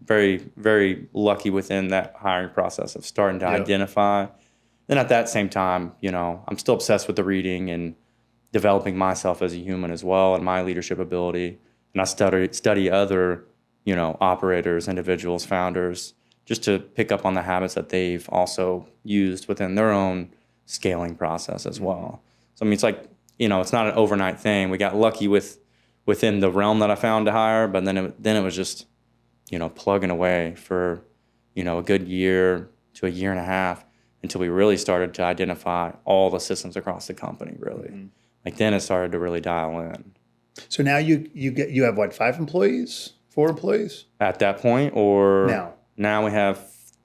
very, very lucky within that hiring process of starting to identify. Then at that same time, I'm still obsessed with the reading and developing myself as a human as well, and my leadership ability. And I study other, operators, individuals, founders, just to pick up on the habits that they've also used within their own scaling process as well. So, I mean, it's like, it's not an overnight thing. We got lucky within the realm that I found to hire, but then it was just, plugging away for, a good year to a year and a half until we really started to identify all the systems across the company, really. Mm-hmm. Like then it started to really dial in. So now you have what, 5 employees, 4 employees? At that point, or now we have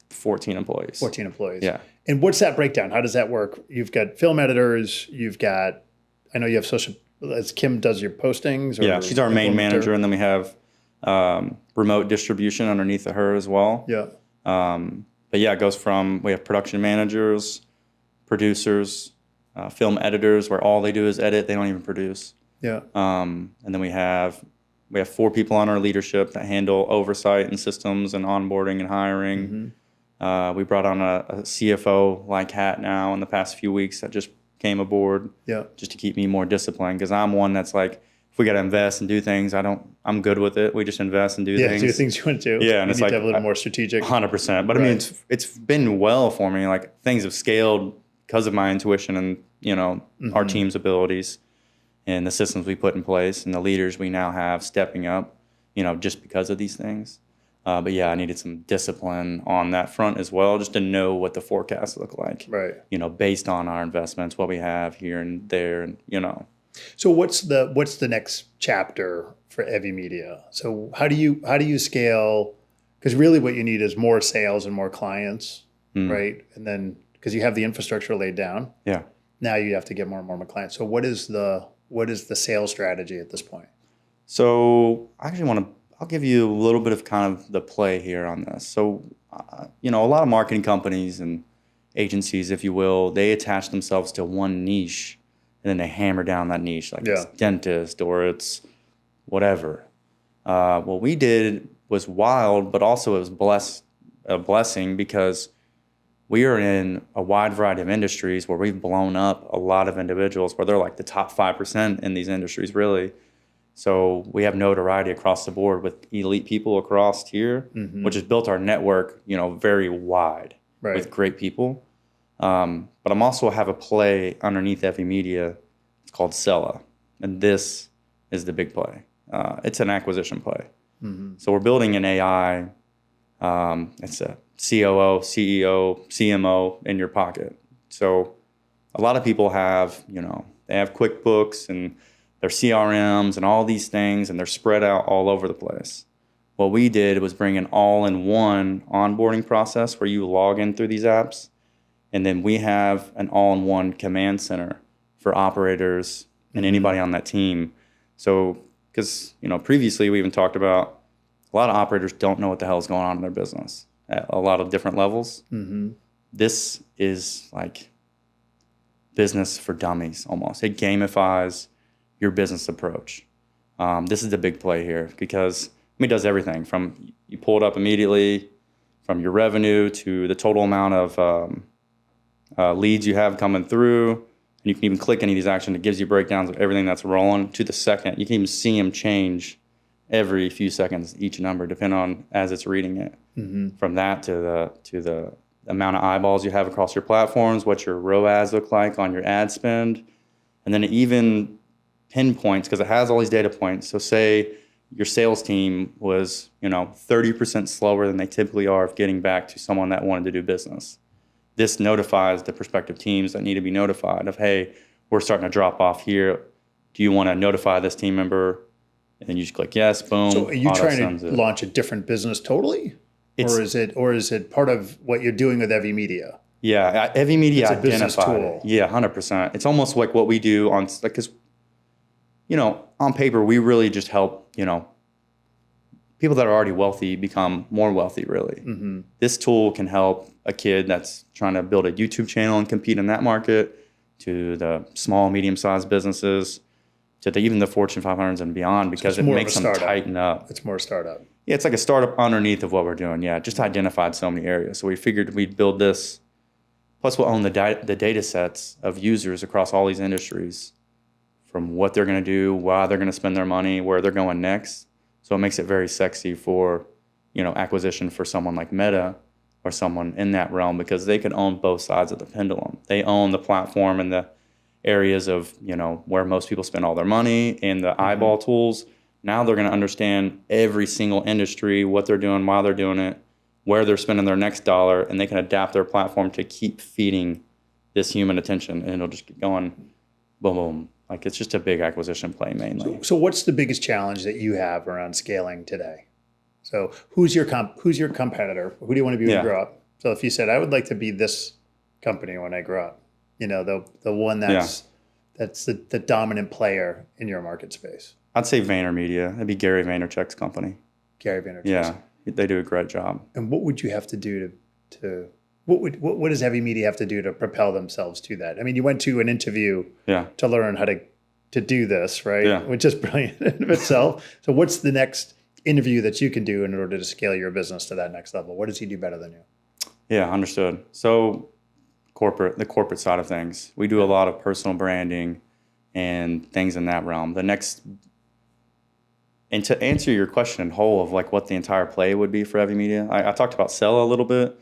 14 employees. 14 employees. Yeah. And what's that breakdown? How does that work? You've got film editors, I know you have social, as Kim does your postings. Yeah, she's our main manager, and then we have remote distribution underneath of her as well. Yeah. But yeah, it goes from, we have production managers, producers, film editors, where all they do is edit, they don't even produce. Yeah. And then we have 4 people on our leadership that handle oversight and systems and onboarding and hiring. Mm-hmm. We brought on a CFO like hat now in the past few weeks that just came aboard. Yeah. Just to keep me more disciplined, because I'm one that's like, if we got to invest and do things, I'm good with it. We just invest and do things. Yeah, do things you want to do. Yeah, and you it's need like to have a little more strategic. 100%. But I mean, it's been well for me. Like things have scaled because of my intuition and our team's abilities and the systems we put in place and the leaders we now have stepping up. Just because of these things. But yeah, I needed some discipline on that front as well, just to know what the forecasts look like. Right. Based on our investments, what we have here and there, and So what's the next chapter for Evy Media? So how do you scale? Because really what you need is more sales and more clients, right? And then because you have the infrastructure laid down. Yeah. now you have to get more and more clients. So what is the sales strategy at this point? So I actually I'll give you a little bit of kind of the play here on this. So, a lot of marketing companies and agencies, if you will, they attach themselves to one niche and then they hammer down that niche, like it's dentist or it's whatever. What we did was wild, but also it was a blessing because we are in a wide variety of industries where we've blown up a lot of individuals where they're like the top 5% in these industries, really. So we have notoriety across the board with elite people across here, which has built our network, very wide with great people. But I'm also have a play underneath Evy Media. It's called Sella, and this is the big play. It's an acquisition play. So we're building an AI. It's a COO, CEO, CMO in your pocket. So a lot of people have, they have QuickBooks and their CRMs and all these things, and they're spread out all over the place. What we did was bring an all-in-one onboarding process where you log in through these apps, and then we have an all-in-one command center for operators and anybody on that team. So, because, previously we even talked about a lot of operators don't know what the hell is going on in their business at a lot of different levels. This is like business for dummies almost. It gamifies your business approach. This is the big play here because it does everything from you pull it up immediately, from your revenue to the total amount of leads you have coming through. And you can even click any of these actions. It gives you breakdowns of everything that's rolling to the second. You can even see them change every few seconds, each number, depending on as it's reading it. From that to the amount of eyeballs you have across your platforms, what your ROAS look like on your ad spend, and then it even pinpoints, because it has all these data points. So say your sales team was, 30% slower than they typically are of getting back to someone that wanted to do business. This notifies the prospective teams that need to be notified of, hey, we're starting to drop off here. Do you want to notify this team member? And then you just click yes, boom. So are you trying to launch a different business totally? Or is it part of what you're doing with Evy Media? Yeah, Evy Media it's a business tool. Yeah, 100%. It's almost like what we do on, because on paper, we really just help, people that are already wealthy become more wealthy, really. This tool can help a kid that's trying to build a YouTube channel and compete in that market, to the small, medium-sized businesses, to even the Fortune 500s and beyond, because it makes them tighten up. It's more startup. Yeah, it's like a startup underneath of what we're doing. Yeah, just identified so many areas. So we figured we'd build this. Plus, we'll own the data sets of users across all these industries, from what they're going to do, why they're going to spend their money, where they're going next. So it makes it very sexy for, acquisition for someone like Meta or someone in that realm, because they can own both sides of the pendulum. They own the platform and the areas of, where most people spend all their money and the eyeball tools. Now they're going to understand every single industry, what they're doing, why they're doing it, where they're spending their next dollar, and they can adapt their platform to keep feeding this human attention, and it'll just keep going, boom, boom. Like, it's just a big acquisition play mainly. So what's the biggest challenge that you have around scaling today? So who's your competitor? Who do you want to be when you grow up? So if you said, I would like to be this company when I grow up, the one that's the dominant player in your market space. I'd say VaynerMedia. It'd be Gary Vaynerchuk's company. Gary Vaynerchuk. Yeah, they do a great job. And what would you have to do to what does Evy Media have to do to propel themselves to that? I mean, you went to an interview to learn how to do this, right? Yeah. Which is brilliant in itself. So what's the next interview that you can do in order to scale your business to that next level? What does he do better than you? Yeah, understood. So the corporate side of things, we do a lot of personal branding and things in that realm. And to answer your question in whole of like what the entire play would be for Evy Media, I talked about Sella a little bit,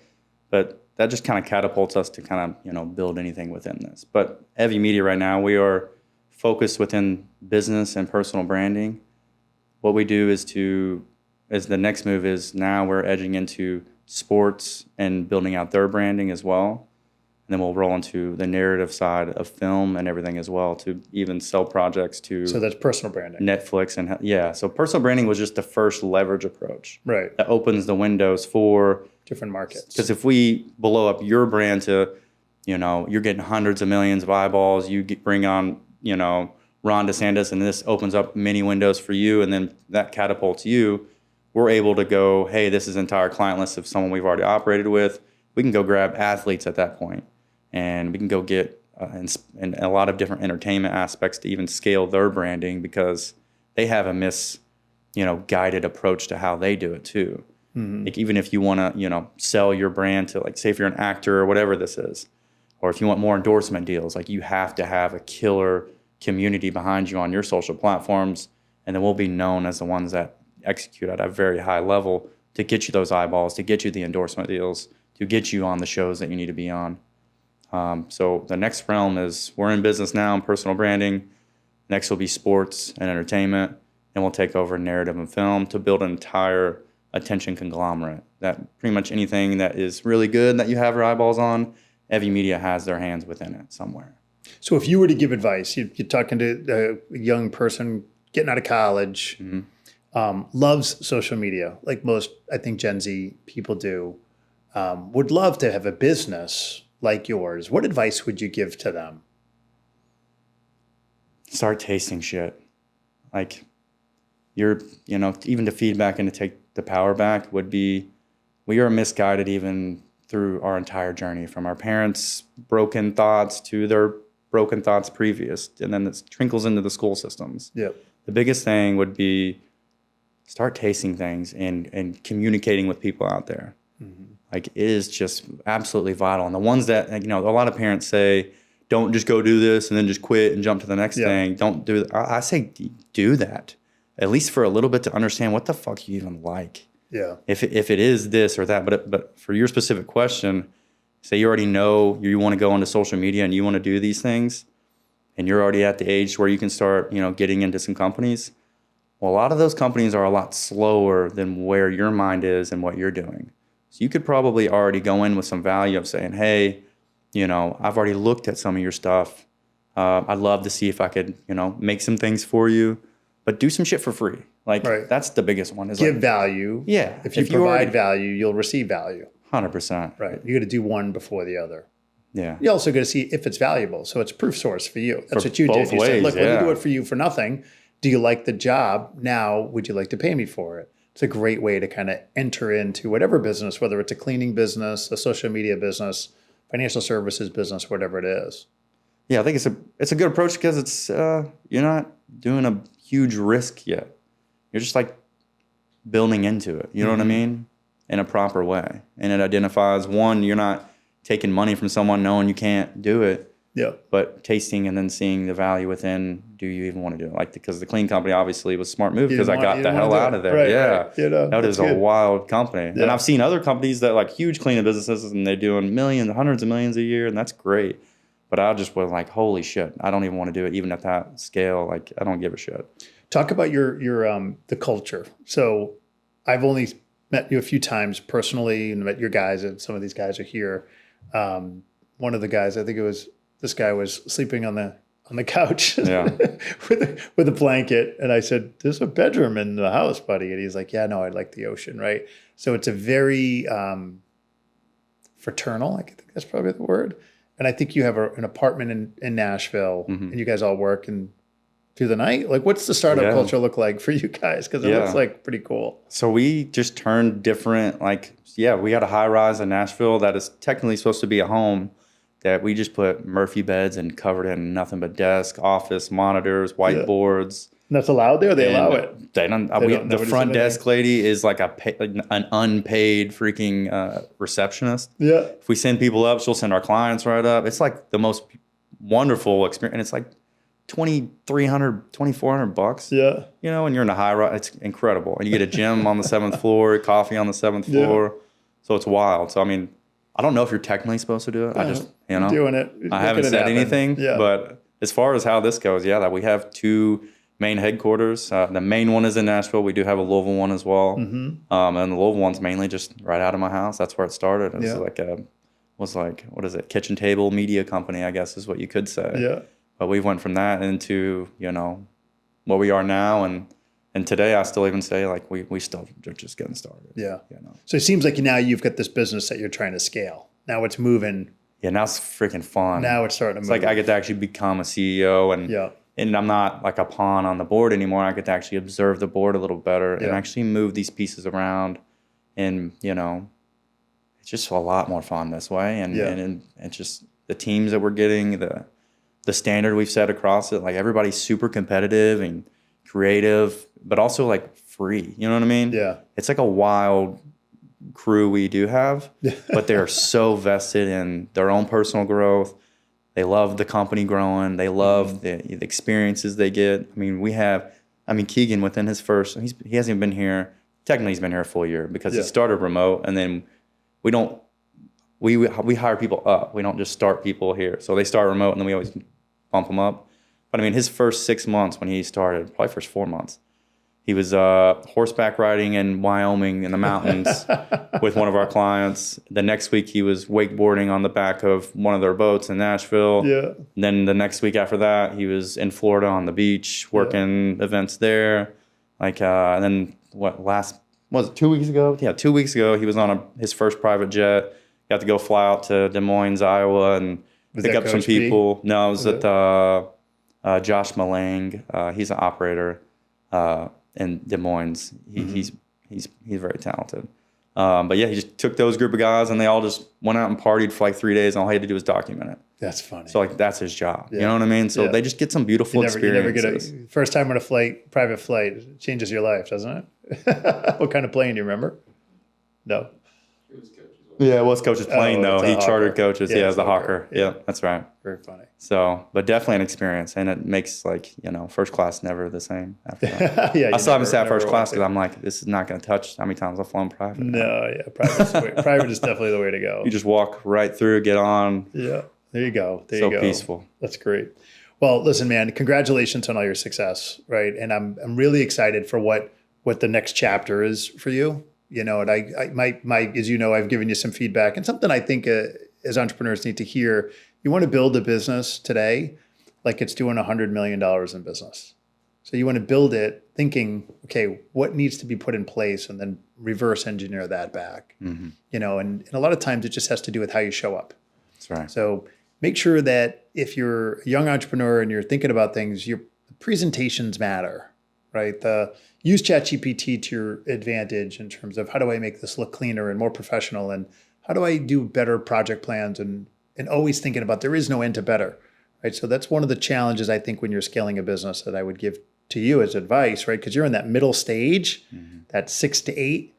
but that just kind of catapults us to kind of, build anything within this. But Evy Media right now, we are focused within business and personal branding. What we do is the next move is now we're edging into sports and building out their branding as well. And then we'll roll into the narrative side of film and everything as well, to even sell projects to. So that's personal branding. Netflix and so personal branding was just the first leverage approach. Right. That opens the windows for different markets. Because if we blow up your brand to you're getting hundreds of millions of eyeballs. Bring on, Ron DeSantis, and this opens up many windows for you, and then that catapults you. We're able to go, hey, this is entire client list of someone we've already operated with. We can go grab athletes at that point, and we can go get and a lot of different entertainment aspects to even scale their branding, because they have a guided approach to how they do it too. Mm-hmm. Like, even if you want to, sell your brand to, like, say if you're an actor or whatever this is, or if you want more endorsement deals, like, you have to have a killer community behind you on your social platforms, and then we'll be known as the ones that execute at a very high level to get you those eyeballs, to get you the endorsement deals, to get you on the shows that you need to be on. So the next realm is, we're in business now in personal branding. Next will be sports and entertainment, and we'll take over narrative and film to build an entire attention conglomerate. That pretty much anything that is really good that you have your eyeballs on, Evy Media has their hands within it somewhere. So if you were to give advice, you're talking to a young person getting out of college, mm-hmm. Loves social media, like most, I think, Gen Z people do, would love to have a business like yours. What advice would you give to them? Start tasting shit. Like, even to feedback and to take the power back would be, we are misguided even through our entire journey, from our parents' broken thoughts to their broken thoughts previous, and then it trickles into the school systems. Yep. The biggest thing would be start tasting things and communicating with people out there. Mm-hmm. Like, it is just absolutely vital. And the ones that, a lot of parents say, don't just go do this and then just quit and jump to the next thing. Don't do that. I say do that, at least for a little bit, to understand what the fuck you even like. Yeah. If it is this or that, but for your specific question, say you already know you want to go into social media and you want to do these things, and you're already at the age where you can start, getting into some companies. Well, a lot of those companies are a lot slower than where your mind is and what you're doing. So you could probably already go in with some value of saying, hey, I've already looked at some of your stuff. I'd love to see if I could, make some things for you, but do some shit for free. Like, right. That's the biggest one. Is give value. Yeah. If you provide value, you'll receive value. 100%. Right. You got to do one before the other. Yeah. You also got to see if it's valuable. So it's a proof source for you. That's what you did. You said, look, let me do it for you for nothing. Do you like the job? Now, would you like to pay me for it? It's a great way to kind of enter into whatever business, whether it's a cleaning business, a social media business, financial services business, whatever it is. Yeah, I think it's a good approach, because it's you're not doing a huge risk yet. You're just like building into it. You know what I mean? In a proper way. And it identifies, one, you're not taking money from someone knowing you can't do it. Yeah. But tasting and then seeing the value within, do you even want to do it? Like, because the clean company obviously was a smart move, because I got the hell out of there. Right, yeah. Right. That is a wild company. Yeah. And I've seen other companies that, like, huge cleaning businesses, and they're doing millions, hundreds of millions a year, and that's great. But I just was like, holy shit, I don't even want to do it, even at that scale. Like, I don't give a shit. Talk about your the culture. So I've only met you a few times personally, and met your guys, and some of these guys are here. One of the guys, I think this guy was sleeping on the couch with a blanket. And I said, there's a bedroom in the house, buddy. And he's like, yeah, no, I like the ocean, right? So it's a very fraternal, I think that's probably the word. And I think you have an apartment in Nashville, and you guys all work through the night. Like, what's the startup culture look like for you guys? Because it looks like pretty cool. So we just turned different, we got a high rise in Nashville that is technically supposed to be a home, that we just put Murphy beds and covered in nothing but desk, office, monitors, whiteboards. And that's allowed there? They allow it? They don't. The front desk lady is like an unpaid freaking receptionist. Yeah. If we send people up, she'll send our clients right up. It's like the most wonderful experience. And it's like $2,300, $2,400. Yeah. And you're in a high rise. It's incredible. And you get a gym on the 7th floor, coffee on the 7th floor. So it's wild. So, I mean, I don't know if you're technically supposed to do it. I just, doing it. I haven't said anything. Yeah. But as far as how this goes, that we have 2 main headquarters. The main one is in Nashville. We do have a Louisville one as well. And the Louisville one's mainly just right out of my house. That's where it started. It was what is it? Kitchen table media company, I guess is what you could say. Yeah. But we went from that into, what we are now. And today I still even say, like, we still are just getting started. Yeah. So it seems like now you've got this business that you're trying to scale. Now it's moving Yeah, now it's freaking fun. Now it's starting to move. It's like I get to actually become a CEO, and I'm not like a pawn on the board anymore. I get to actually observe the board a little better and actually move these pieces around. And, you know, it's just a lot more fun this way. And it's just the teams that we're getting, the standard we've set across it. Like everybody's super competitive and creative, but also like free. You know what I mean? Yeah. It's like a wild crew we do have, but they're so vested in their own personal growth. They love the company growing. They love the experiences they get. I mean, Keegan within his first, he hasn't even been here. Technically, he's been here a full year because he started remote, and then we hire people up. We don't just start people here. So they start remote, and then we always bump them up. But I mean, his first 6 months when he started, probably first 4 months, he was horseback riding in Wyoming in the mountains with one of our clients. The next week, he was wakeboarding on the back of one of their boats in Nashville. Yeah. And then the next week after that, he was in Florida on the beach working events there. And then was it 2 weeks ago? Yeah, 2 weeks ago, he was on his first private jet. Got to go fly out to Des Moines, Iowa, and pick up some people. No, it was at Josh Malang. He's an operator in Des Moines. He's very talented. But yeah, he just took those group of guys and they all just went out and partied for like 3 days, and all he had to do was document it. That's funny. So like that's his job. You know what I mean? So they just get some beautiful experiences. You never get first time on a private flight, it changes your life, doesn't it? What kind of plane do you remember? No. Yeah, it was Coach's plane though. He chartered Coach's. Yeah, as the Hawker. Yeah, that's right. Very funny. So, but definitely an experience, and it makes first class never the same after that. I still haven't sat first class because I'm like, this is not going to touch how many times I've flown private. No, private is definitely the way to go. You just walk right through, get on. Yeah, there you go. So peaceful. That's great. Well, listen, man, congratulations on all your success, right? And I'm really excited for what the next chapter is for you. You know, and as you know, I've given you some feedback and something I think as entrepreneurs need to hear. You want to build a business today like it's doing $100 million in business. So you want to build it thinking, okay, what needs to be put in place, and then reverse engineer that back. You know, and a lot of times it just has to do with how you show up. That's right. So make sure that if you're a young entrepreneur and you're thinking about things, your presentations matter. Right? Use ChatGPT to your advantage in terms of how do I make this look cleaner and more professional, and how do I do better project plans, and always thinking about there is no end to better, right? So that's one of the challenges I think when you're scaling a business that I would give to you as advice, right? Because you're in that middle stage, that 6 to 8.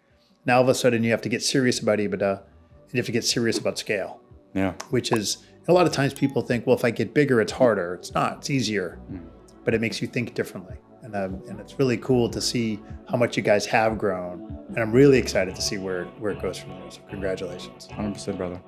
Now all of a sudden you have to get serious about EBITDA, and you have to get serious about scale. Yeah. Which is, a lot of times people think, well, if I get bigger, it's harder. It's not. It's easier, but it makes you think differently. And it's really cool to see how much you guys have grown. And I'm really excited to see where it goes from there. So congratulations. 100%, brother.